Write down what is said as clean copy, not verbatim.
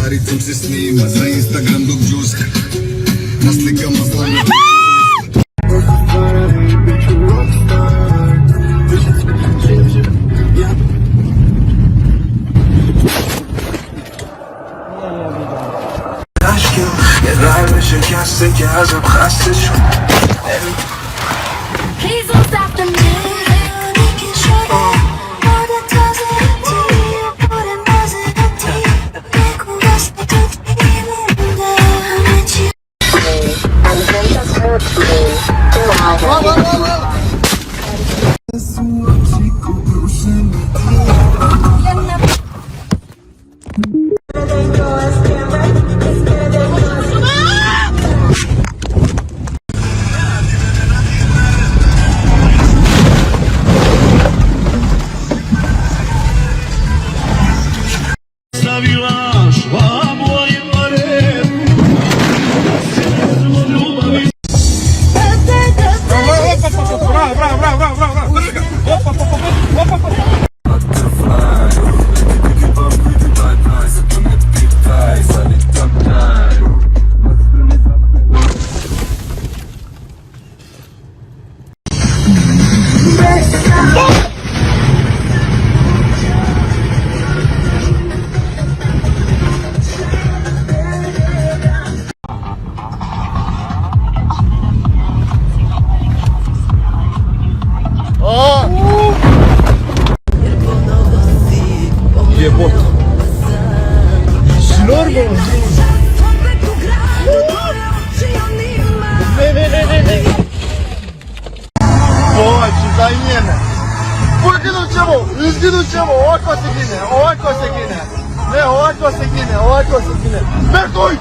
drugaricom se snima za Instagram dok džuska. Na slikama slavlja. Please don't stop the music. Üzgünüm ćemo, ovako se gine. Ne, ovako se gine. Bertoj!